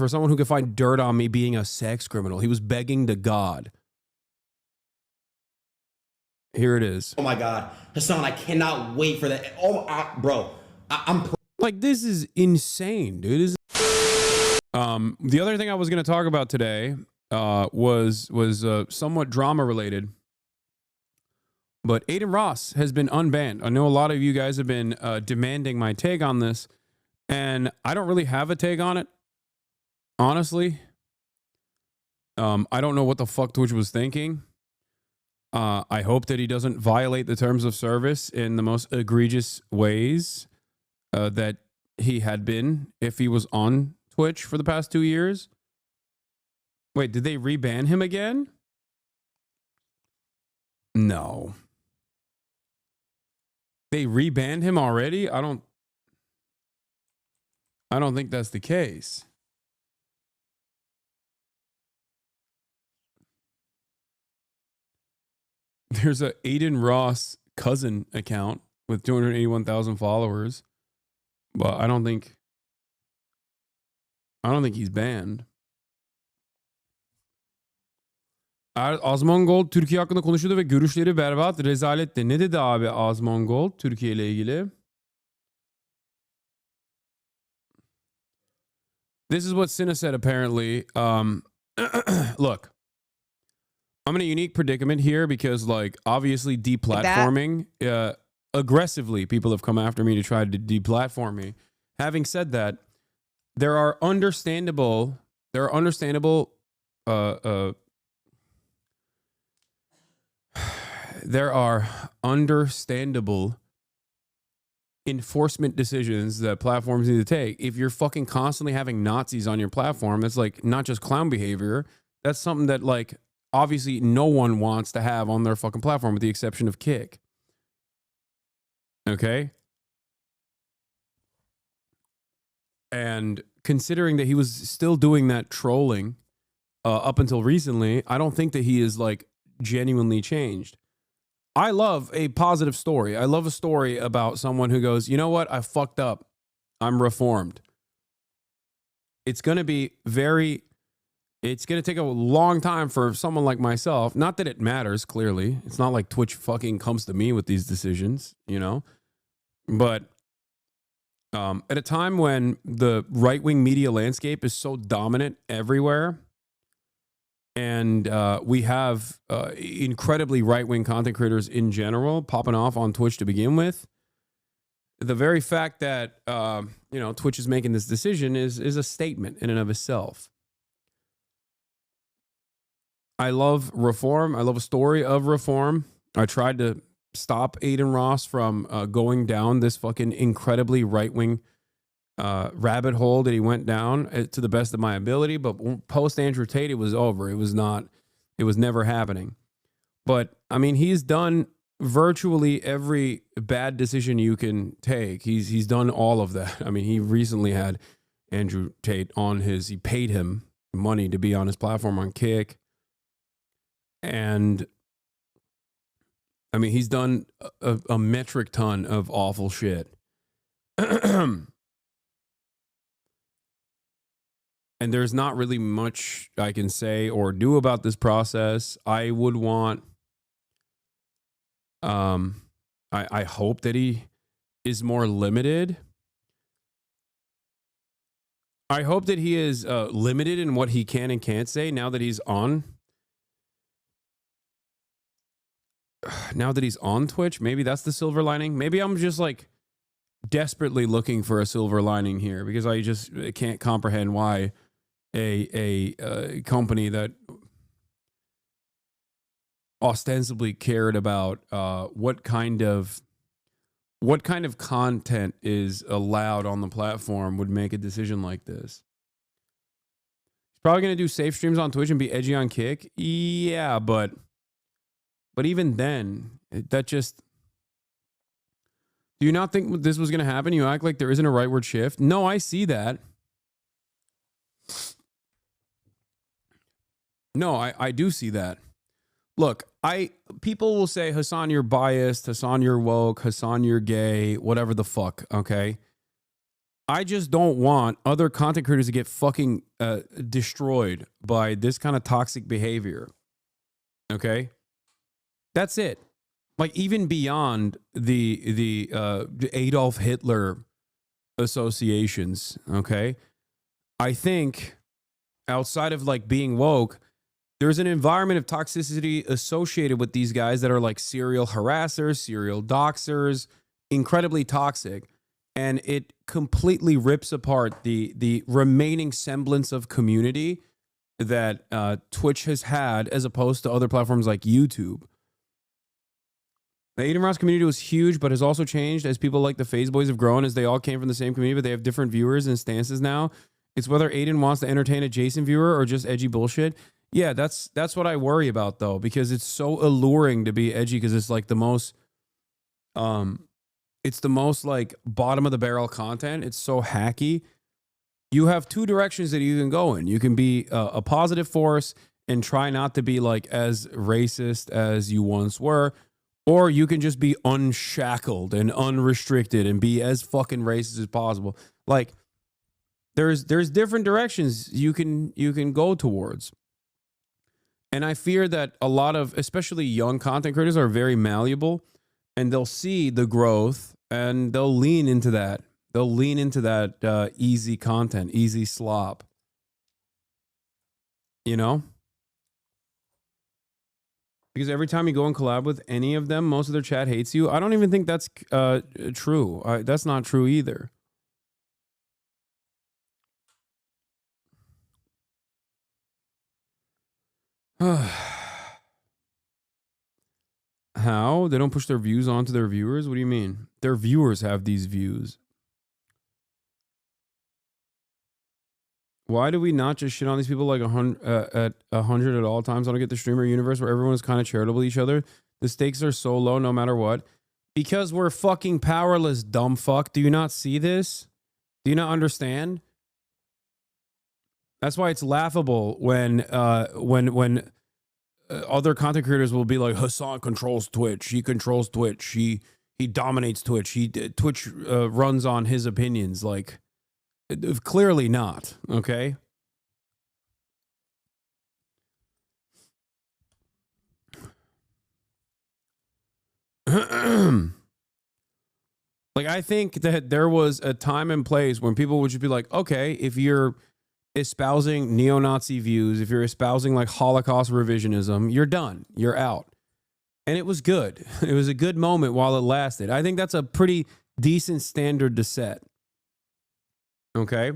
For someone who could find dirt on me being a sex criminal. He was begging to God. Here it is. Oh my God, Hasan, I cannot wait for that. Oh, bro, I'm like, this is insane, dude. The other thing I was going to talk about today was somewhat drama related. But Adin Ross has been unbanned. I know a lot of you guys have been demanding my take on this, and I don't really have a take on it. Honestly, I don't know what the fuck Twitch was thinking. I hope that he doesn't violate the terms of service in the most egregious ways that he had been if he was on Twitch for the past 2 years. Wait, did they reban him again? No. They rebanned him already? I don't think that's the case. There's a Adin Ross cousin account with 281,000 followers, but I don't think he's banned. Azmongold Türkiye hakkında konuşuyordu ve görüşleri berbat, rezaletti. Ne dedi abi Azmongold Türkiye ile ilgili? This is what Cinna said apparently. Look, I'm in a unique predicament here because, like, obviously deplatforming, aggressively, people have come after me to try to deplatform me. Having said that, there are understandable enforcement decisions that platforms need to take. If you're fucking constantly having Nazis on your platform, that's like not just clown behavior. That's something that, like, obviously no one wants to have on their fucking platform with the exception of Kick. Okay? And considering that he was still doing that trolling up until recently, I don't think that he is, like, genuinely changed. I love a positive story. I love a story about someone who goes, you know what? I fucked up. I'm reformed. It's going to be it's going to take a long time for someone like myself. Not that it matters, clearly. It's not like Twitch fucking comes to me with these decisions, you know? But at a time when the right-wing media landscape is so dominant everywhere, and we have incredibly right-wing content creators in general popping off on Twitch to begin with, the very fact that Twitch is making this decision is a statement in and of itself. I love reform. I love a story of reform. I tried to stop Adin Ross from going down this fucking incredibly right-wing rabbit hole that he went down to the best of my ability. But post Andrew Tate, it was over. It was never happening. But I mean, he's done virtually every bad decision you can take. He's done all of that. I mean, he recently had Andrew Tate he paid him money to be on his platform on Kick. And I mean, he's done a metric ton of awful shit. And there's not really much I can say or do about this process. I would want, I hope that he is more limited. I hope that he is limited in what he can and can't say now that he's on. Now that he's on Twitch, maybe that's the silver lining. Maybe I'm just, like, desperately looking for a silver lining here because I just can't comprehend why a company that ostensibly cared about what kind of content is allowed on the platform would make a decision like this. He's probably going to do safe streams on Twitch and be edgy on Kick. Yeah, but even then, that just... Do you not think this was going to happen? You act like there isn't a rightward shift. No, I see that. No, I do see that. Look, people will say, Hasan, you're biased. Hasan, you're woke. Hasan, you're gay. Whatever the fuck, okay? I just don't want other content creators to get fucking destroyed by this kind of toxic behavior. Okay? That's it. Like, even beyond the Adolf Hitler associations, okay? I think outside of like being woke, there's an environment of toxicity associated with these guys that are like serial harassers, serial doxers, incredibly toxic. And it completely rips apart the remaining semblance of community that Twitch has had as opposed to other platforms like YouTube. The Adin Ross community was huge, but has also changed as people like the FaZe Boys have grown, as they all came from the same community, but they have different viewers and stances now. It's whether Adin wants to entertain a Jason viewer or just edgy bullshit. Yeah, that's what I worry about, though, because it's so alluring to be edgy, because it's like the most like bottom of the barrel content. It's so hacky. You have two directions that you can go in. You can be a positive force and try not to be like as racist as you once were, or you can just be unshackled and unrestricted and be as fucking racist as possible. Like, there's different directions you can go towards. And I fear that a lot of, especially young content creators, are very malleable, and they'll see the growth and they'll lean into that. They'll lean into that easy content, easy slop. You know? Because every time you go and collab with any of them, most of their chat hates you. I don't even think that's true. That's not true either. How? They don't push their views onto their viewers? What do you mean? Their viewers have these views. Why do we not just shit on these people like 100 at all times? I don't get the streamer universe where everyone is kind of charitable to each other. The stakes are so low no matter what. Because we're fucking powerless, dumb fuck. Do you not see this? Do you not understand? That's why it's laughable when other content creators will be like, Hasan controls Twitch. He controls Twitch. He dominates Twitch. Twitch runs on his opinions. Like, clearly not. Okay. Like, I think that there was a time and place when people would just be like, okay, if you're espousing neo-Nazi views, if you're espousing like Holocaust revisionism, you're done. You're out. And it was good. It was a good moment while it lasted. I think that's a pretty decent standard to set. Okay.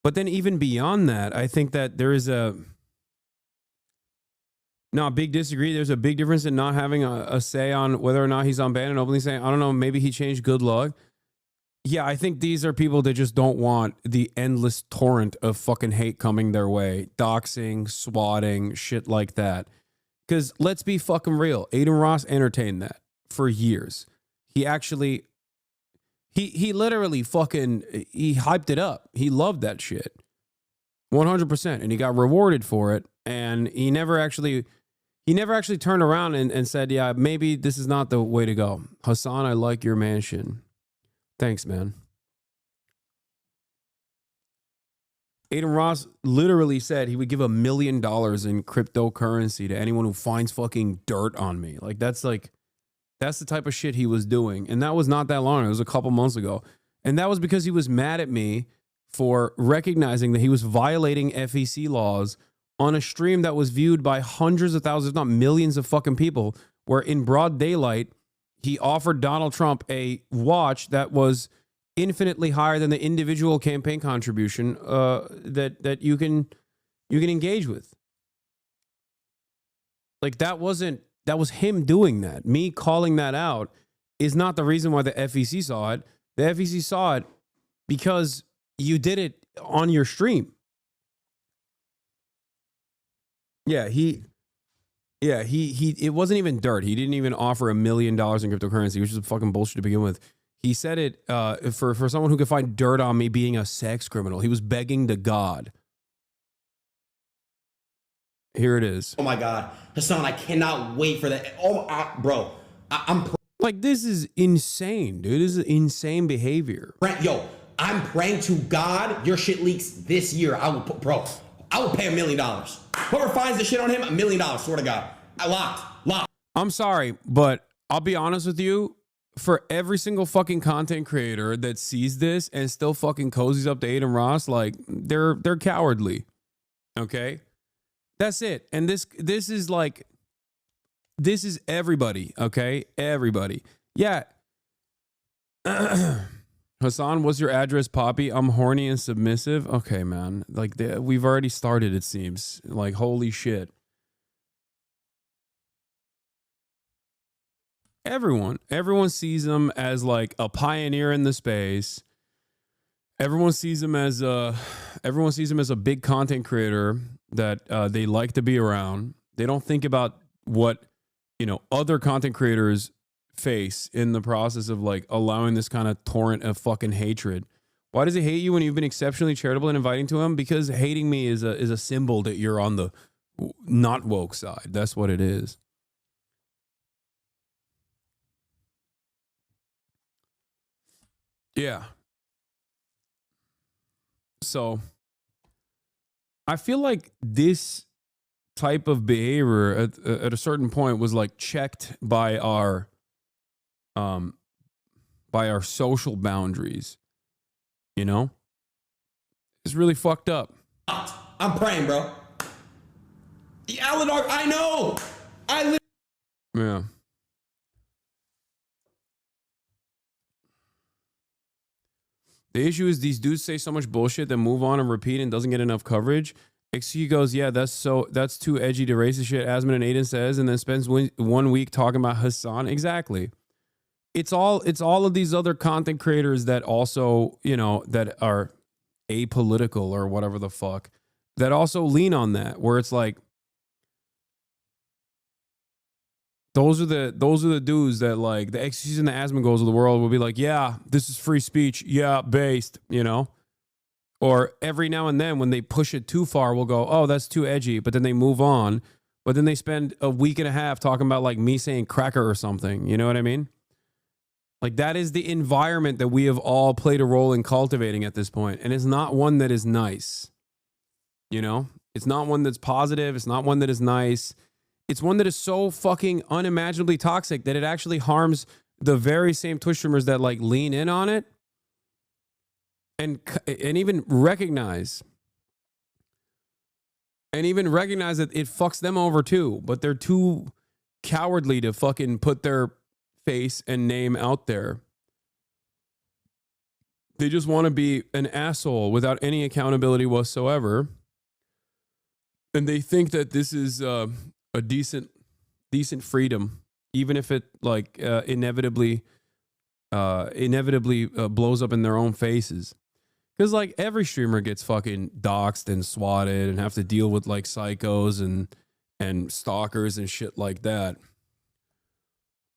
But then even beyond that, I think that there is a big disagree. There's a big difference in not having a say on whether or not he's unbanned and openly saying, I don't know, maybe he changed, good luck. Yeah, I think these are people that just don't want the endless torrent of fucking hate coming their way. Doxing, swatting, shit like that. Because let's be fucking real. Adin Ross entertained that for years. He actually, he literally fucking, he hyped it up. He loved that shit. 100%. And he got rewarded for it. And he never actually turned around and said, yeah, maybe this is not the way to go. Hasan, I like your mansion. Thanks, man. Adin Ross literally said he would give $1 million in cryptocurrency to anyone who finds fucking dirt on me. Like, that's the type of shit he was doing. And that was not that long. It was a couple months ago. And that was because he was mad at me for recognizing that he was violating FEC laws on a stream that was viewed by hundreds of thousands, if not millions of fucking people, where in broad daylight, he offered Donald Trump a watch that was infinitely higher than the individual campaign contribution that you can engage with. Like, that was him doing that. Me calling that out is not the reason why the FEC saw it. The FEC saw it because you did it on your stream. Yeah, it wasn't even dirt. He didn't even offer $1 million in cryptocurrency, which is fucking bullshit to begin with. He said it for someone who could find dirt on me being a sex criminal. He was begging to God. Here it is. Oh my God, Hasan, I cannot wait for that. Oh, bro, I'm Like, this is insane, dude. This is insane behavior. Yo, I'm praying to God your shit leaks this year. I will put, bro, I will pay $1 million. Whoever finds the shit on him, $1 million, swear to God. I locked. I'm sorry, but I'll be honest with you. For every single fucking content creator that sees this and still fucking cozies up to Adin Ross, like, they're cowardly. Okay? That's it. And this is like, this is everybody, okay? Everybody. Yeah. Hasan, what's your address, Poppy? I'm horny and submissive. Okay, man. Like, we've already started, it seems. Like, holy shit. Everyone sees him as like a pioneer in the space. Everyone sees him as a big content creator that they like to be around. They don't think about what, you know, other content creators face in the process of like allowing this kind of torrent of fucking hatred. Why does he hate you when you've been exceptionally charitable and inviting to him? Because hating me is a symbol that you're on the not woke side. That's what it is. Yeah. So I feel like this type of behavior at a certain point was like checked by our social boundaries. You know? It's really fucked up. I'm praying, bro. Alan, I know. Yeah. The issue is these dudes say so much bullshit that move on and repeat and doesn't get enough coverage. XQ goes, yeah, that's too edgy to racist shit, Asman and Adin says, and then spends 1 week talking about Hasan. Exactly. It's all of these other content creators that also, you know, that are apolitical or whatever the fuck, that also lean on that, where it's like, those are the dudes that like the XQs and the Asmongols of the world will be like, yeah, this is free speech. Yeah, based, you know? Or every now and then when they push it too far, we'll go, oh, that's too edgy. But then they move on. But then they spend a week and a half talking about like me saying cracker or something. You know what I mean? Like, that is the environment that we have all played a role in cultivating at this point. And it's not one that is nice. You know? It's not one that's positive. It's not one that is nice. It's one that is so fucking unimaginably toxic that it actually harms the very same Twitch streamers that like lean in on it and even recognize that it fucks them over too, but they're too cowardly to fucking put their face and name out there. They just want to be an asshole without any accountability whatsoever. And they think that this is a decent freedom, even if it like inevitably blows up in their own faces. Because like every streamer gets fucking doxxed and swatted and have to deal with like psychos and stalkers and shit like that.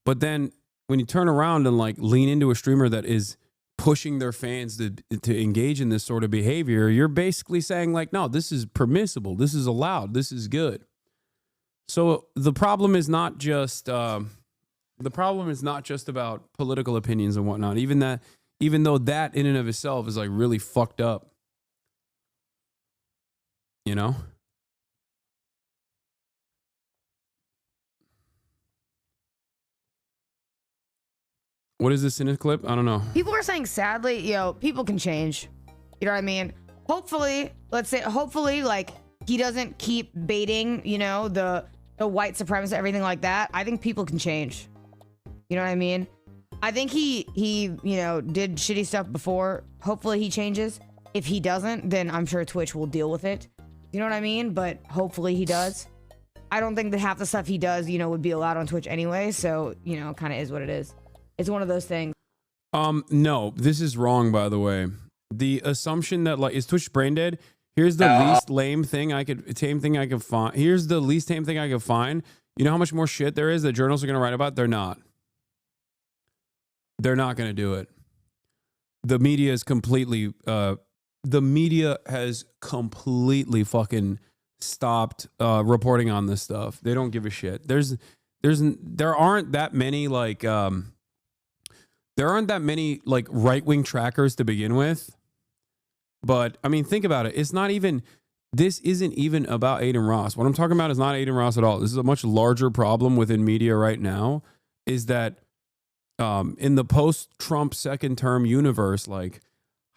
But then when you turn around and like lean into a streamer that is pushing their fans to engage in this sort of behavior, you're basically saying like, no, this is permissible, this is allowed, this is good. So the problem is not just about political opinions and whatnot. Even though that in and of itself is like really fucked up, you know. What is this in his clip? I don't know. People are saying, sadly, you know, people can change. You know what I mean? Hopefully, like he doesn't keep baiting, you know, the white supremacists, everything like that. I think people can change. You know what I mean? I think he you know, did shitty stuff before. Hopefully he changes. If he doesn't, then I'm sure Twitch will deal with it. You know what I mean? But hopefully he does. I don't think that half the stuff he does, you know, would be allowed on Twitch anyway. So, you know, kind of is what it is. It's one of those things. No, this is wrong, by the way. The assumption that like, is Twitch brain dead? Here's the least lame thing I could find. Here's the least tame thing I could find. You know how much more shit there is that journalists are going to write about? They're not. They're not going to do it. The media is completely, fucking stopped reporting on this stuff. They don't give a shit. There aren't that many like there aren't that many like right-wing trackers to begin with. But I mean, think about it. It's not even, this isn't even about Adin Ross. What I'm talking about is not Adin Ross at all. This is a much larger problem within media right now, is that in the post-Trump second term universe, like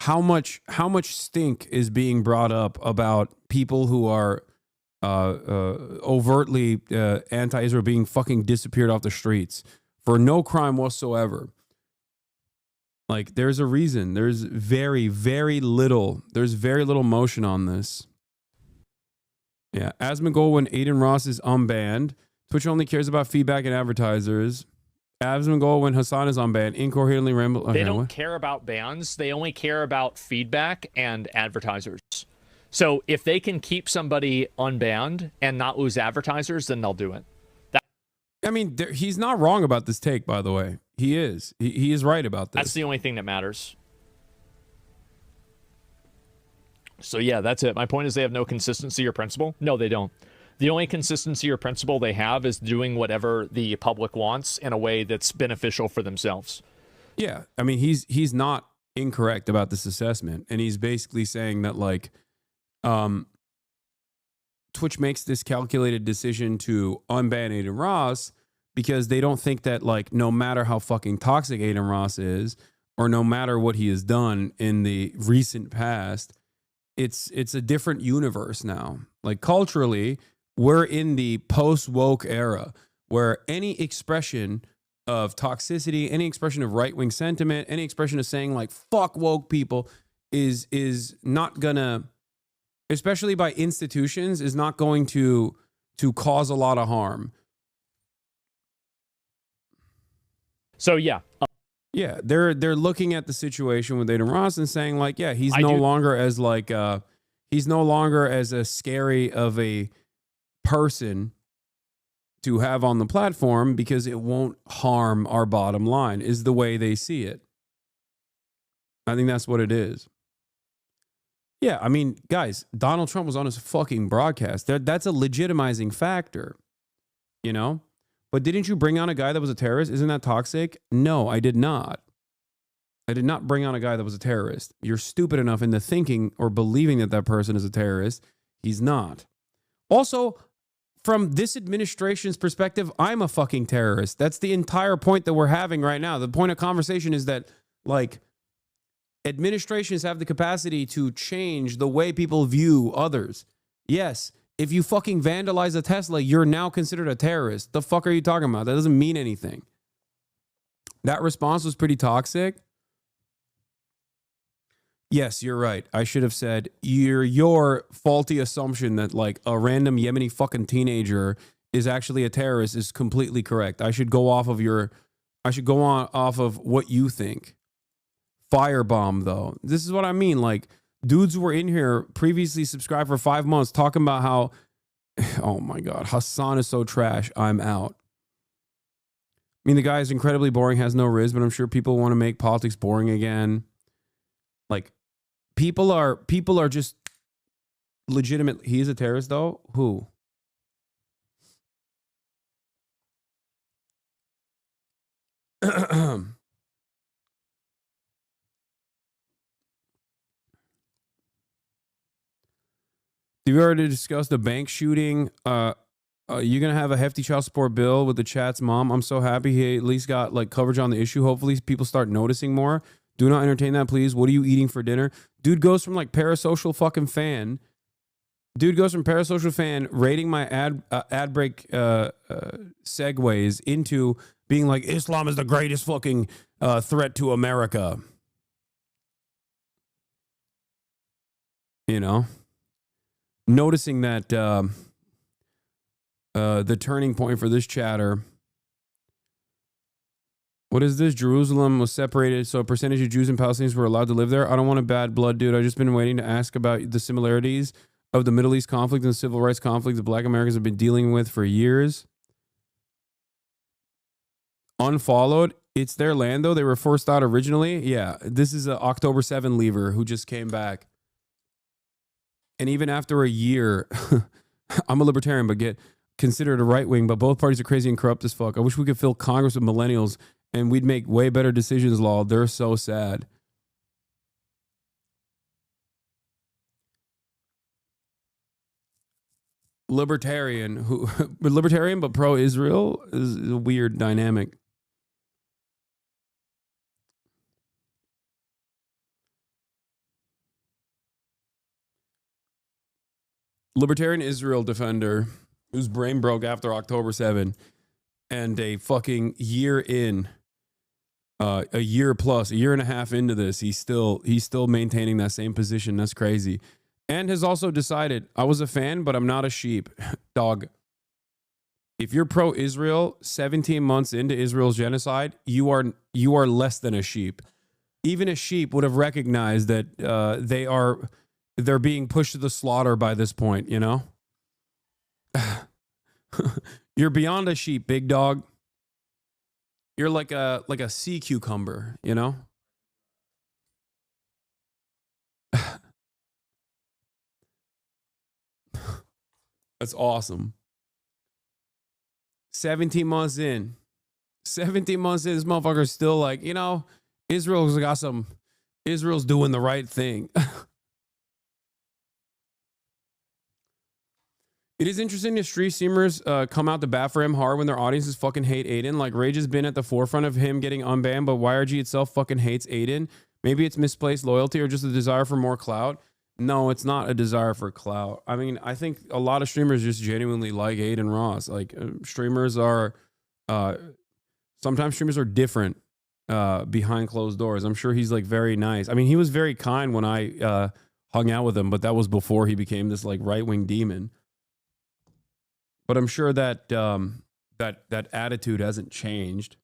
how much stink is being brought up about people who are overtly anti-Israel being fucking disappeared off the streets for no crime whatsoever. Like, there's a reason. There's very, very little motion on this. Yeah, Asmongold, when Adin Ross is unbanned, Twitch only cares about feedback and advertisers. Asmongold, when Hasan is unbanned, incoherently ramble. Okay, they don't what? care about bans. They only care about feedback and advertisers. So if they can keep somebody unbanned and not lose advertisers, then they'll do it. I mean, he's not wrong about this take, by the way. He is. He is right about this. That's the only thing that matters. So yeah, that's it. My point is they have no consistency or principle. No, they don't. The only consistency or principle they have is doing whatever the public wants in a way that's beneficial for themselves. Yeah. I mean, he's not incorrect about this assessment. And he's basically saying that, like, Twitch makes this calculated decision to unban Adin Ross because they don't think that, like, no matter how fucking toxic Adin Ross is, or no matter what he has done in the recent past, it's a different universe now. Like, culturally, we're in the post-woke era where any expression of toxicity, any expression of right-wing sentiment, any expression of saying, like, fuck woke people is not gonna, especially by institutions, is not going to cause a lot of harm. So yeah. Yeah, they're looking at the situation with Adin Ross and saying, like, yeah, he's no longer as like he's no longer as a scary of a person to have on the platform because it won't harm our bottom line, is the way they see it. I think that's what it is. Yeah, I mean, guys, Donald Trump was on his fucking broadcast. That's a legitimizing factor, you know? But didn't you bring on a guy that was a terrorist? Isn't that toxic? No, I did not. I did not bring on a guy that was a terrorist. You're stupid enough into thinking or believing that that person is a terrorist. He's not. Also, from this administration's perspective, I'm a fucking terrorist. That's the entire point that we're having right now. The point of conversation is that, like, administrations have the capacity to change the way people view others. Yes, if you fucking vandalize a Tesla, you're now considered a terrorist. The fuck are you talking about? That doesn't mean anything. That response was pretty toxic. Yes, you're right. I should have said your faulty assumption that, like, a random Yemeni fucking teenager is actually a terrorist is completely correct. I should go off of what you think. Firebomb, though. This is what I mean. Like, dudes who were in here previously subscribed for 5 months talking about how, oh my God, Hasan is so trash, I'm out. I mean, the guy is incredibly boring, has no riz, but I'm sure people want to make politics boring again. Like, people are just legitimate. He is a terrorist, though? Who? Have you already discussed the bank shooting? You're going to have a hefty child support bill with the chat's mom. I'm so happy he at least got, like, coverage on the issue. Hopefully people start noticing more. Do not entertain that, please. What are you eating for dinner? Dude goes from, like, parasocial fucking fan. Dude goes from parasocial fan rating my ad break segues into being like, Islam is the greatest fucking threat to America. You know? Noticing that the turning point for this chatter. What is this? Jerusalem was separated, so a percentage of Jews and Palestinians were allowed to live there. I don't want a bad blood, dude. I've just been waiting to ask about the similarities of the Middle East conflict and the civil rights conflict that Black Americans have been dealing with for years. Unfollowed. It's their land, though. They were forced out originally. Yeah, this is an October 7 leaver who just came back. And even after a year, I'm a libertarian, but get considered a right wing, but both parties are crazy and corrupt as fuck. I wish we could fill Congress with millennials and we'd make way better decisions, lol. They're so sad. Libertarian but pro-Israel is a weird dynamic. Libertarian Israel defender whose brain broke after October 7 and a fucking year in, a year plus, a year and a half into this, he's still maintaining that same position. That's crazy. And has also decided, I was a fan, but I'm not a sheep. Dog, if you're pro-Israel 17 months into Israel's genocide, you are less than a sheep. Even a sheep would have recognized that they're being pushed to the slaughter by this point, you know? You're beyond a sheep, big dog. You're like a sea cucumber, you know? That's awesome. 17 months in. 17 months in, this motherfucker's still like, you know, Israel's doing the right thing. It is interesting that street streamers come out to bat for him hard when their audiences fucking hate Adin. Like, Rage has been at the forefront of him getting unbanned, but YRG itself fucking hates Adin. Maybe it's misplaced loyalty or just a desire for more clout. No, it's not a desire for clout. I mean, I think a lot of streamers just genuinely like Adin Ross. Like, streamers are, sometimes streamers are different behind closed doors. I'm sure he's like very nice. I mean, he was very kind when I hung out with him, but that was before he became this like right-wing demon. But I'm sure that that attitude hasn't changed.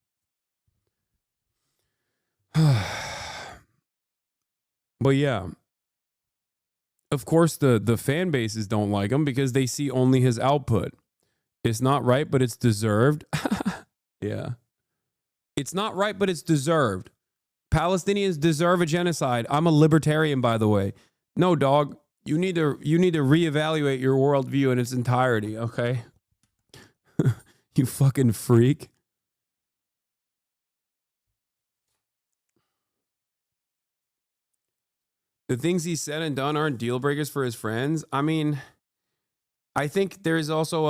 But yeah, of course the fan bases don't like him because they see only his output. It's not right, but it's deserved. Yeah, it's not right, but it's deserved. Palestinians deserve a genocide. I'm a libertarian, by the way. No, dog, you need to reevaluate your worldview in its entirety. Okay. You fucking freak. The things he said and done aren't deal breakers for his friends. I mean, I think there's also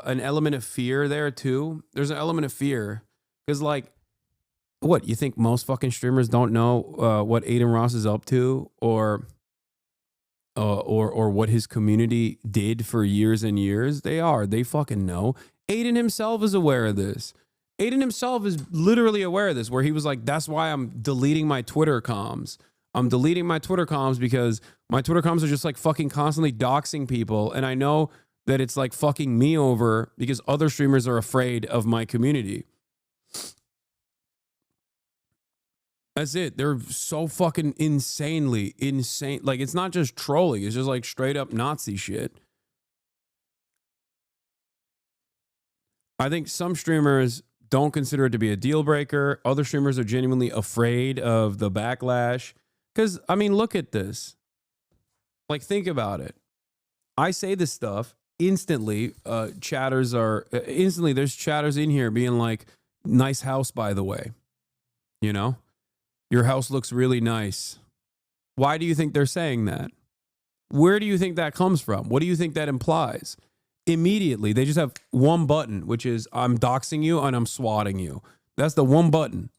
an element of fear there too. There's an element of fear because, like, what, you think most fucking streamers don't know what Adin Ross is up to, or what his community did for years and years? They fucking know. Adin himself is aware of this. Adin himself is literally aware of this, where he was like, that's why I'm deleting my Twitter comms. I'm deleting my Twitter comms because my Twitter comms are just like fucking constantly doxing people. And I know that it's like fucking me over because other streamers are afraid of my community. That's it. They're so fucking insanely insane. Like, it's not just trolling. It's just like straight up Nazi shit. I think some streamers don't consider it to be a deal breaker. Other streamers are genuinely afraid of the backlash. Because, I mean, look at this. Like, think about it. I say this stuff. Instantly, there's chatters in here being like, nice house, by the way. You know? Your house looks really nice. Why do you think they're saying that? Where do you think that comes from? What do you think that implies? Immediately, they just have one button, which is I'm doxing you and I'm swatting you. That's the one button.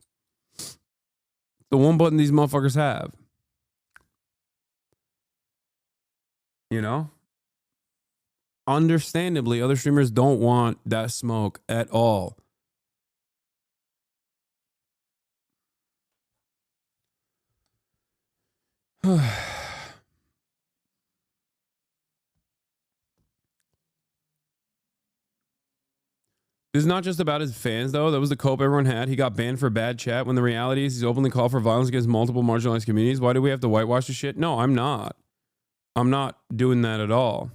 The one button these motherfuckers have. You know? Understandably, other streamers don't want that smoke at all. This is not just about his fans, though. That was the cope everyone had. He got banned for bad chat when the reality is he's openly called for violence against multiple marginalized communities. Why do we have to whitewash the shit? No, I'm not. I'm not doing that at all.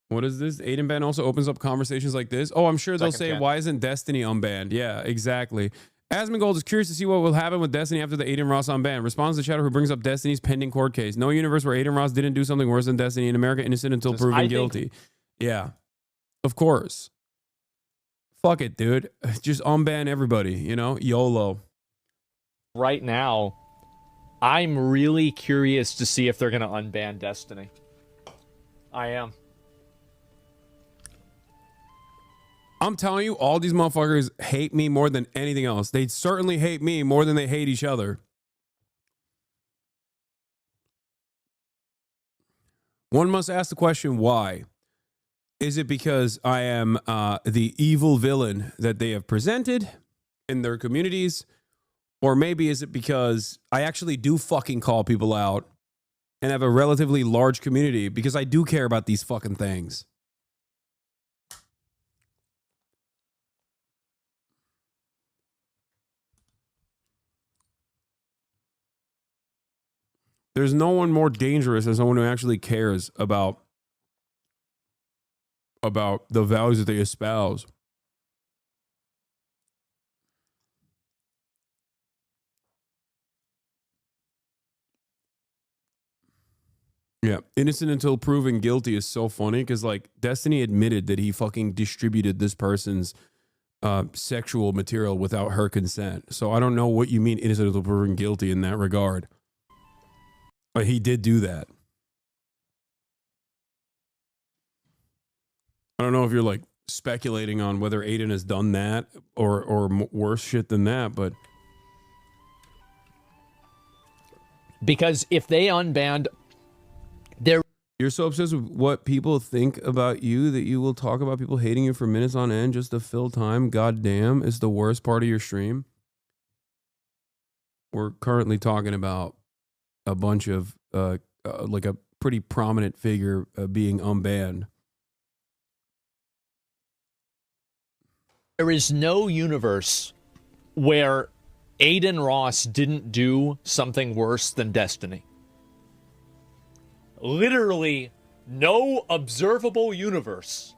What is this? Adin ban also opens up conversations like this. Oh, I'm sure they'll say, why isn't Destiny unbanned? Yeah, exactly. Asmongold is curious to see what will happen with Destiny after the Adin Ross unban. Responds to chatter who brings up Destiny's pending court case. No universe where Adin Ross didn't do something worse than Destiny. In America, innocent until proven guilty. Yeah. Of course. Fuck it, dude. Just unban everybody, you know? YOLO. Right now, I'm really curious to see if they're going to unban Destiny. I am. I'm telling you, all these motherfuckers hate me more than anything else. They certainly hate me more than they hate each other. One must ask the question, why? Is it because I am the evil villain that they have presented in their communities? Or maybe is it because I actually do fucking call people out and have a relatively large community because I do care about these fucking things? There's no one more dangerous than someone who actually cares about the values that they espouse. Yeah, innocent until proven guilty is so funny because, like, Destiny admitted that he fucking distributed this person's sexual material without her consent. So I don't know what you mean innocent until proven guilty in that regard. But he did do that. I don't know if you're like speculating on whether Adin has done that or worse shit than that, but Because if they unbanned, you're so obsessed with what people think about you that you will talk about people hating you for minutes on end just to fill time. God damn, is the worst part of your stream. We're currently talking about a bunch of like a pretty prominent figure being unbanned. there is no universe where Adin Ross didn't do something worse than Destiny. Literally no observable universe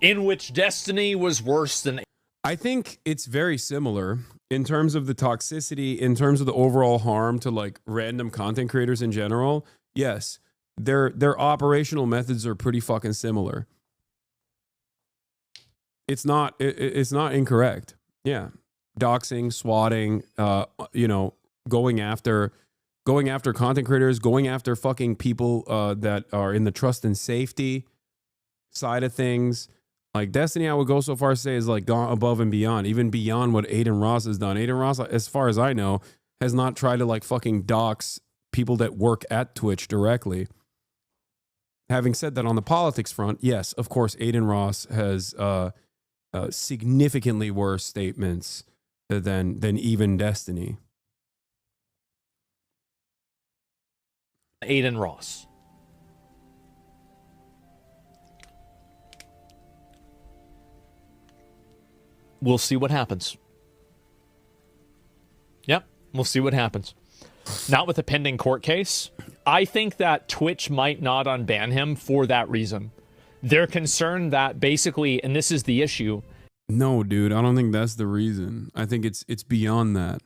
in which Destiny was worse than. I think it's very similar in terms of the toxicity, in terms of the overall harm to like random content creators in general. Yes, their operational methods are pretty fucking similar. It's not incorrect. Yeah, doxing, swatting, you know, going after content creators, going after fucking people that are in the trust and safety side of things. Like Destiny, I would go so far as to say is like gone above and beyond, even beyond what Adin Ross has done. Adin Ross, as far as I know, has not tried to like fucking dox people that work at Twitch directly. Having said that, on the politics front, yes, of course, Adin Ross has significantly worse statements than even Destiny. Adin Ross. We'll see what happens. Yep, we'll see what happens. Not with a pending court case. I think that Twitch might not unban him for that reason. They're concerned that basically, and this is the issue. No, dude, I don't think that's the reason. I think it's beyond that.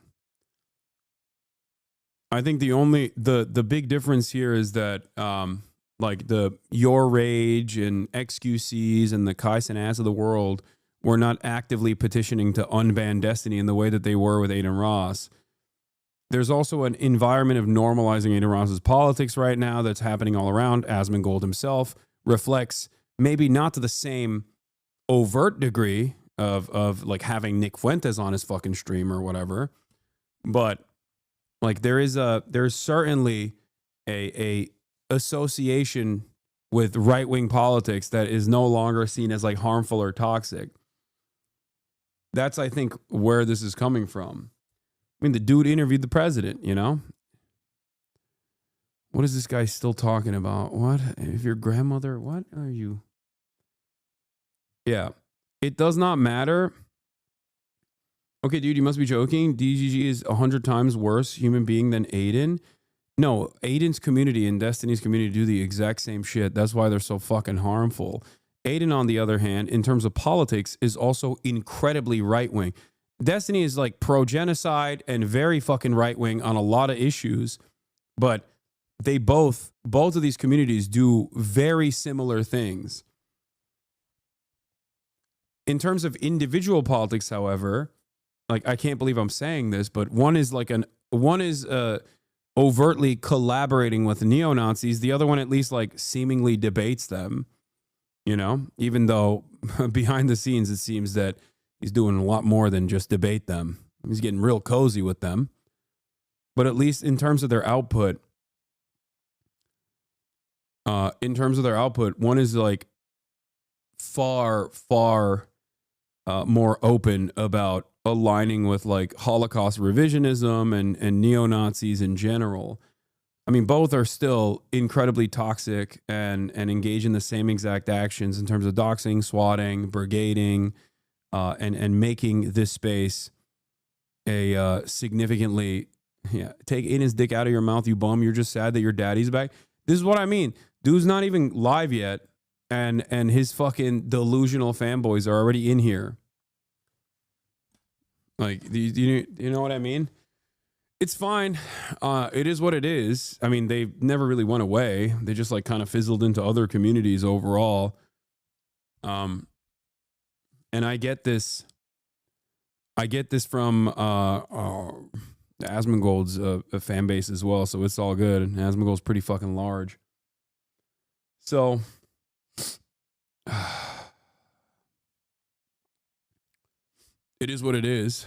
I think the big difference here is that like the Your Rage and XQCs and the Kaisen ass of the world were not actively petitioning to unban Destiny in the way that they were with Adin Ross. There's also an environment of normalizing Adin Ross's politics right now that's happening all around. Asmongold himself reflects maybe not to the same overt degree of like having Nick Fuentes on his fucking stream or whatever, but like there's certainly a association with right-wing politics that is no longer seen as like harmful or toxic. That's, I think, where this is coming from. I mean, the dude interviewed the president, you know? What is this guy still talking about? What? If your grandmother, what are you? Yeah. It does not matter. Okay, dude, you must be joking. DGG is 100 times worse human being than Adin. No, Adin's community and Destiny's community do the exact same shit. That's why they're so fucking harmful. Adin, on the other hand, in terms of politics, is also incredibly right-wing. Destiny is like pro-genocide and very fucking right-wing on a lot of issues, but they both of these communities do very similar things. In terms of individual politics, however, like I can't believe I'm saying this, but one is overtly collaborating with neo-Nazis. The other one at least like seemingly debates them, you know, even though behind the scenes it seems that he's doing a lot more than just debate them. He's getting real cozy with them. But at least in terms of their output, one is like far more open about aligning with like Holocaust revisionism and neo-Nazis in general. I mean, both are still incredibly toxic and engage in the same exact actions in terms of doxing, swatting, brigading, and making this space a significantly, take in his dick out of your mouth, you bum. You're just sad that your daddy's back. This is what I mean. Dude's not even live yet, and his fucking delusional fanboys are already in here. Like, you know what I mean? It's fine. It is what it is. I mean, they never really went away. They just like kind of fizzled into other communities overall. And I get this. I get this from Asmongold's fan base as well, so it's all good. And Asmongold's pretty fucking large. So it is what it is.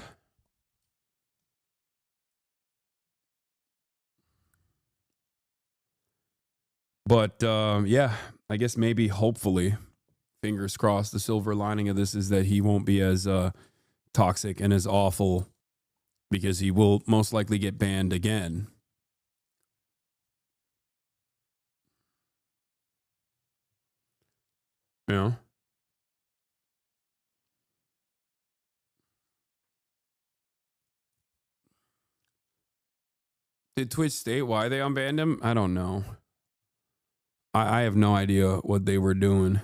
But yeah, I guess maybe, hopefully, fingers crossed, the silver lining of this is that he won't be as toxic and as awful, because he will most likely get banned again. You know? Did Twitch state why they unbanned him? I don't know. I have no idea what they were doing.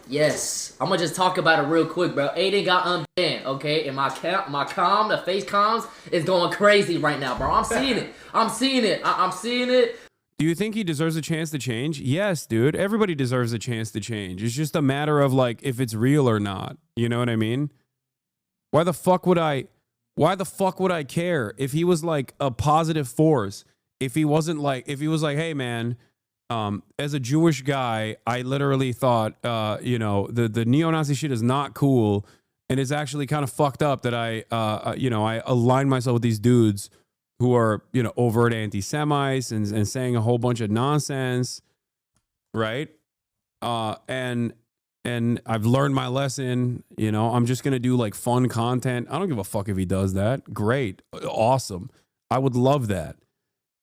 Yes, I'm gonna just talk about it real quick, bro. Adin got unbanned, okay? And my the face comms is going crazy right now, bro. I'm seeing it. I'm seeing it. I'm seeing it. Do you think he deserves a chance to change? Yes, dude. Everybody deserves a chance to change. It's just a matter of like if it's real or not. You know what I mean? Why the fuck would I care if he was like a positive force? If he was like, hey man, as a Jewish guy, I literally thought, the neo-Nazi shit is not cool, and it's actually kind of fucked up that I align myself with these dudes who are, overt anti-Semites and saying a whole bunch of nonsense, right? And I've learned my lesson. I'm just gonna do like fun content. I don't give a fuck if he does that. Great, awesome. I would love that.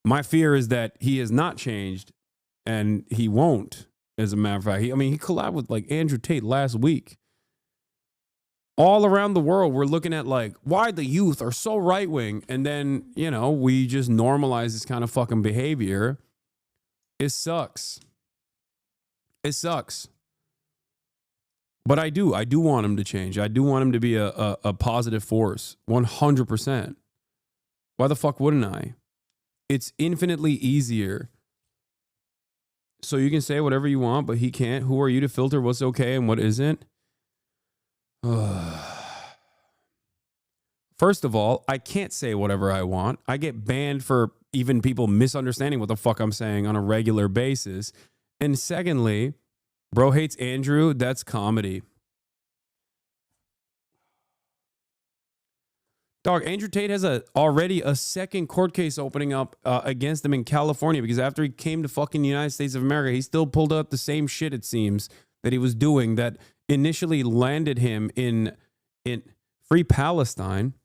My fear is that he has not changed. And he won't, as a matter of fact. He collabed with like Andrew Tate last week. All around the world, we're looking at like why the youth are so right wing, and then we just normalize this kind of fucking behavior. It sucks. It sucks. But I do want him to change. I do want him to be a positive force, 100%. Why the fuck wouldn't I? It's infinitely easier. So you can say whatever you want, but he can't. Who are you to filter what's okay and what isn't? First of all, I can't say whatever I want. I get banned for even people misunderstanding what the fuck I'm saying on a regular basis. And secondly, bro hates Andrew. That's comedy. Dog, Andrew Tate has already a second court case opening up against him in California, because after he came to fucking United States of America, he still pulled up the same shit, it seems, that he was doing that initially landed him in Free Palestine.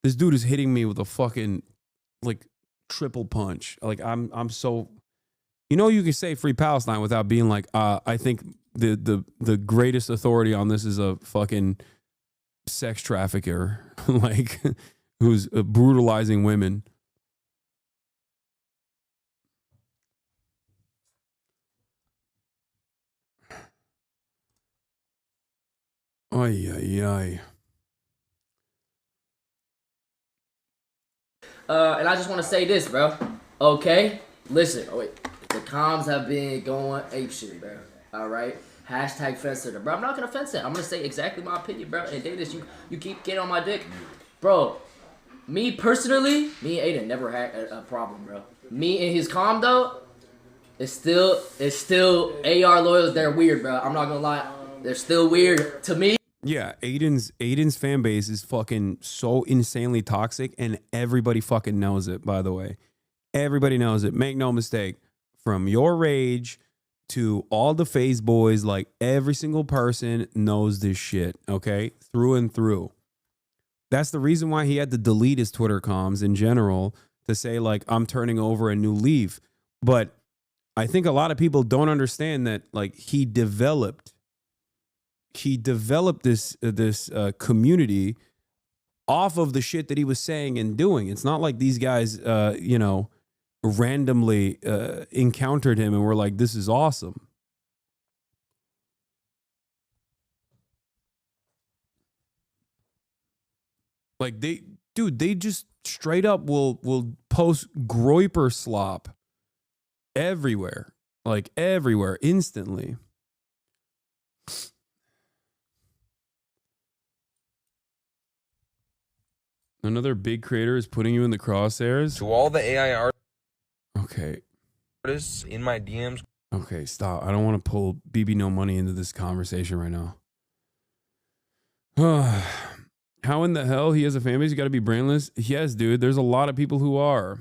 This dude is hitting me with a fucking like triple punch. Like I'm so, you can say Free Palestine without being like, I think the greatest authority on this is a fucking sex trafficker, like who's brutalizing women. Ay, ay, ay. And I just want to say this, bro. Okay? Listen. Oh, wait. The comms have been going apeshit, bro. All right? Hashtag fence sitter. Bro, I'm not going to fence it. I'm going to say exactly my opinion, bro. And Davis, you keep getting on my dick. Bro, me personally, me and Adin never had a problem, bro. Me and his comm, though, it's still AR loyals. They're weird, bro. I'm not going to lie. They're still weird to me. Yeah, Aiden's fan base is fucking so insanely toxic, and everybody fucking knows it, by the way. Everybody knows it. Make no mistake. From your rage to all the phase boys, like every single person knows this shit, okay? Through and through. That's the reason why he had to delete his Twitter comms in general to say, like, I'm turning over a new leaf. But I think a lot of people don't understand that, like, he developed this community off of the shit that he was saying and doing. It's not like these guys, randomly encountered him and were like, this is awesome. Like they just straight up will post Groiper slop everywhere, like everywhere, instantly. Another big creator is putting you in the crosshairs. To all the AI Okay. artists in my DMs. Okay, stop. I don't want to pull BB No Money into this conversation right now. How in the hell he has a fan base? You got to be brainless. Yes, dude. There's a lot of people who are.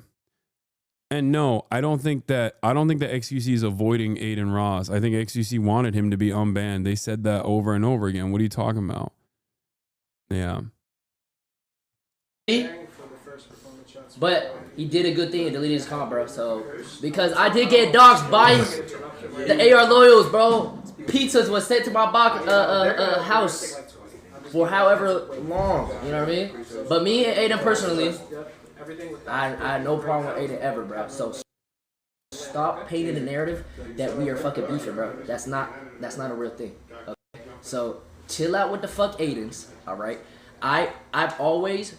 And no, I don't think that XQC is avoiding Adin Ross. I think XQC wanted him to be unbanned. They said that over and over again. What are you talking about? Yeah. But he did a good thing in deleting his comment, bro. So, because I did get doxxed by the AR loyals, bro. Pizzas was sent to my house for however long. You know what I mean? But me and Adin personally, I had no problem with Adin ever, bro. So stop painting the narrative that we are fucking beefing, bro. That's not a real thing. Okay? So chill out with the fuck Adins, all right? I've always,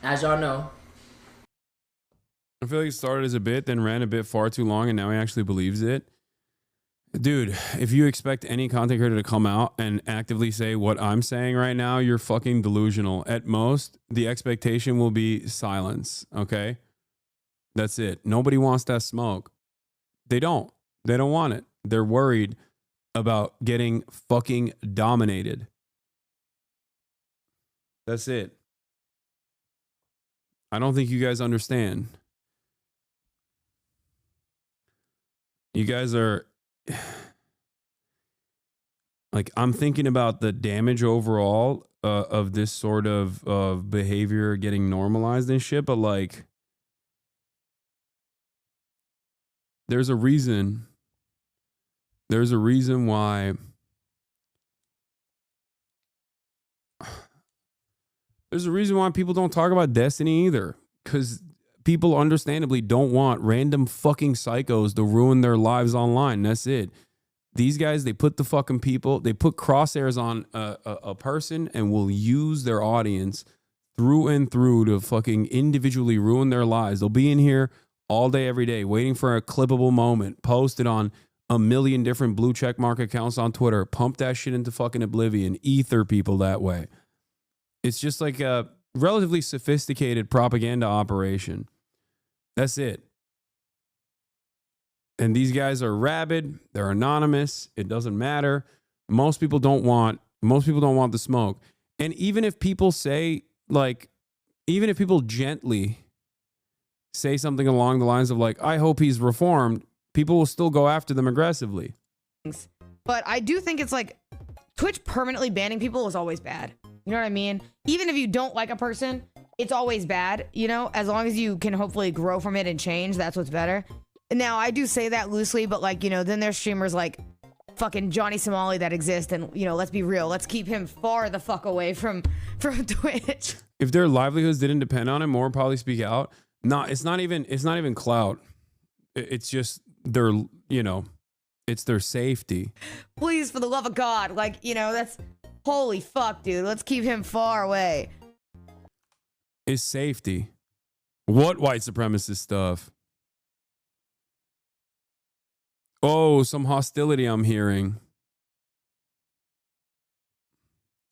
as y'all know, I feel like it started as a bit, then ran a bit far too long, and now he actually believes it. Dude, if you expect any content creator to come out and actively say what I'm saying right now, you're fucking delusional. At most, the expectation will be silence, okay? That's it. Nobody wants that smoke. They don't. They don't want it. They're worried about getting fucking dominated. That's it. I don't think you guys understand. You guys are like, I'm thinking about the damage overall of this sort of behavior getting normalized and shit, but like, there's a reason why people don't talk about Destiny either, because people understandably don't want random fucking psychos to ruin their lives online. That's it. These guys, they put the fucking people, they put crosshairs on a person and will use their audience through and through to fucking individually ruin their lives. They'll be in here all day, every day, waiting for a clippable moment, posted on a million different blue checkmark accounts on Twitter, pump that shit into fucking oblivion, ether people that way. It's just like a relatively sophisticated propaganda operation. That's it. And these guys are rabid. They're anonymous. It doesn't matter. Most people don't want the smoke. And even if people say, like, even if people gently say something along the lines of like, I hope he's reformed, people will still go after them aggressively. But I do think it's like Twitch permanently banning people is always bad. You know what I mean? Even if you don't like a person, it's always bad, you know? As long as you can hopefully grow from it and change, that's what's better. Now, I do say that loosely, but like, you know, then there's streamers like fucking Johnny Somali that exist, and, you know, let's be real. Let's keep him far the fuck away from Twitch. If their livelihoods didn't depend on him, more would probably speak out. No, it's not even clout. It's just their, you know, it's their safety. Please, for the love of God, like, you know, that's holy fuck, dude. Let's keep him far away. It's safety. What white supremacist stuff? Oh, some hostility I'm hearing.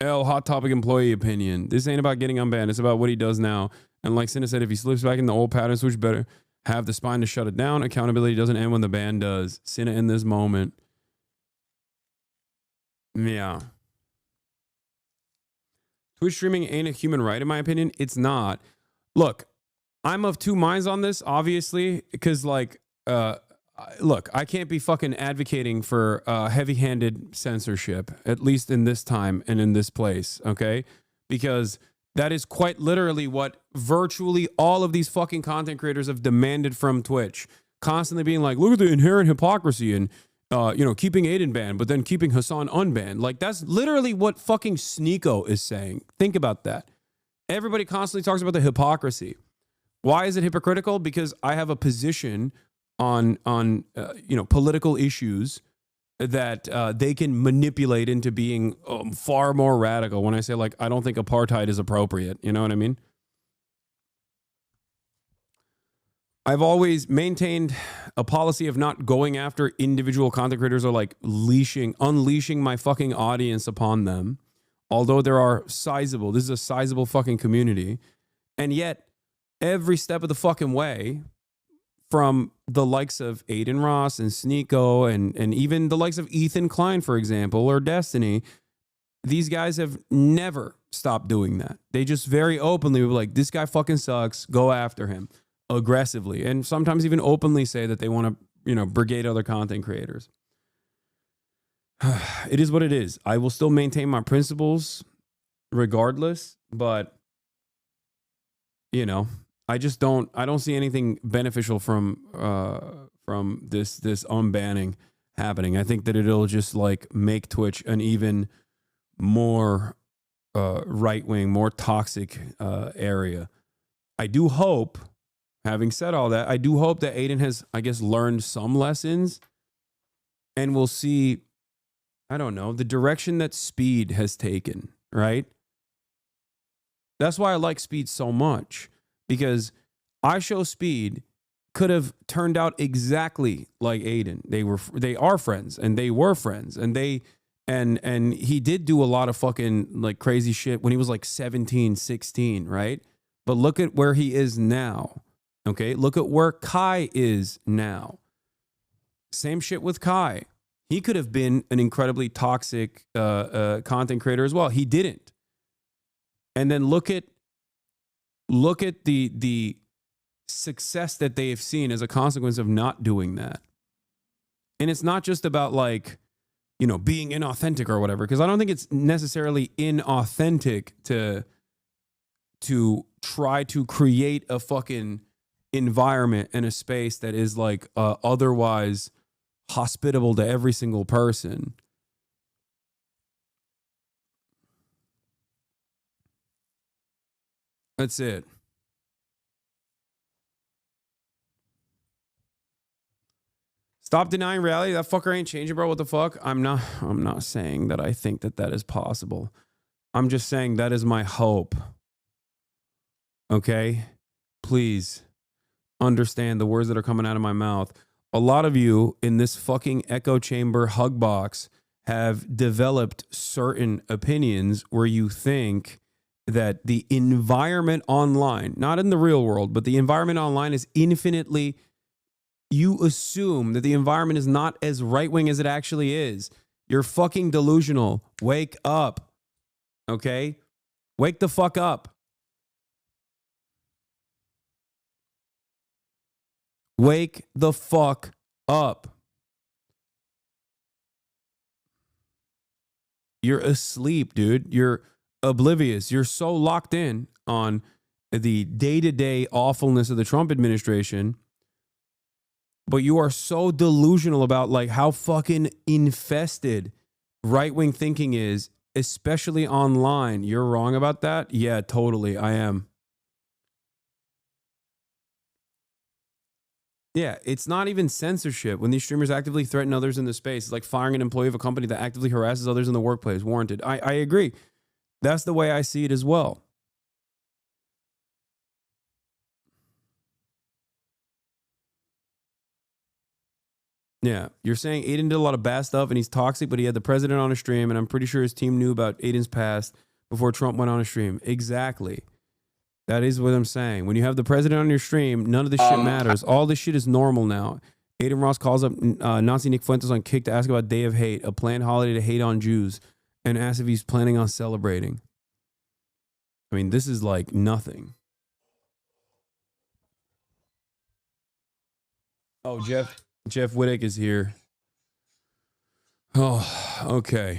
Hot topic employee opinion. This ain't about getting unbanned. It's about what he does now. And like Cinna said, if he slips back in the old patterns, which better have the spine to shut it down. Accountability doesn't end when the ban does. Cinna in this moment. Yeah. Twitch streaming ain't a human right, in my opinion. It's not. Look, I'm of two minds on this, obviously, because like, look, I can't be fucking advocating for heavy-handed censorship, at least in this time and in this place, okay? Because that is quite literally what virtually all of these fucking content creators have demanded from Twitch. Constantly being like, look at the inherent hypocrisy and, keeping Adin banned, but then keeping Hasan unbanned. Like, that's literally what fucking Sneeko is saying. Think about that. Everybody constantly talks about the hypocrisy. Why is it hypocritical? Because I have a position on political issues that they can manipulate into being far more radical. When I say, like, I don't think apartheid is appropriate, you know what I mean? I've always maintained a policy of not going after individual content creators or like unleashing my fucking audience upon them. Although this is a sizable fucking community. And yet every step of the fucking way, from the likes of Adin Ross and Sneeko and even the likes of Ethan Klein, for example, or Destiny, these guys have never stopped doing that. They just very openly were like, this guy fucking sucks, go after him aggressively. And sometimes even openly say that they want to, brigade other content creators. It is what it is. I will still maintain my principles regardless, but, I don't see anything beneficial from this unbanning happening. I think that it'll just like make Twitch an even more right-wing, more toxic area. I do hope, having said all that, I do hope that Adin has, I guess, learned some lessons, and we'll see, I don't know, the direction that Speed has taken, right? That's why I like Speed so much. Because I Show Speed could have turned out exactly like Adin. They are friends, and they were friends, and and he did do a lot of fucking like crazy shit when he was like 17, 16, right? But look at where he is now. Okay? Look at where Kai is now. Same shit with Kai. He could have been an incredibly toxic content creator as well. He didn't. And then look at the success that they have seen as a consequence of not doing that. And it's not just about like, being inauthentic or whatever, because I don't think it's necessarily inauthentic to try to create a fucking environment and a space that is like otherwise hospitable to every single person. That's it. Stop denying reality. That fucker ain't changing, bro. What the fuck? I'm not saying that I think that is possible. I'm just saying that is my hope. Okay? Please understand the words that are coming out of my mouth. A lot of you in this fucking echo chamber hug box have developed certain opinions where you think that the environment online, not in the real world, but the environment online is infinitely, you assume that the environment is not as right-wing as it actually is. You're fucking delusional. Wake up. Okay? Wake the fuck up. Wake the fuck up. You're asleep, dude. You're oblivious. You're so locked in on the day-to-day awfulness of the Trump administration, but you are so delusional about like how fucking infested right-wing thinking is, especially online. You're wrong about that? Yeah, totally. I am. Yeah, it's not even censorship when these streamers actively threaten others in the space. It's like firing an employee of a company that actively harasses others in the workplace. Warranted. I agree. That's the way I see it as well. Yeah, you're saying Adin did a lot of bad stuff and he's toxic, but he had the president on a stream, and I'm pretty sure his team knew about Adin's past before Trump went on a stream. Exactly. That is what I'm saying. When you have the president on your stream, none of this shit matters. All this shit is normal now. Adin Ross calls up Nazi Nick Fuentes on Kick to ask about Day of Hate, a planned holiday to hate on Jews, and asks if he's planning on celebrating. I mean, this is like nothing. Oh, Jeff Wittick is here. Oh, okay.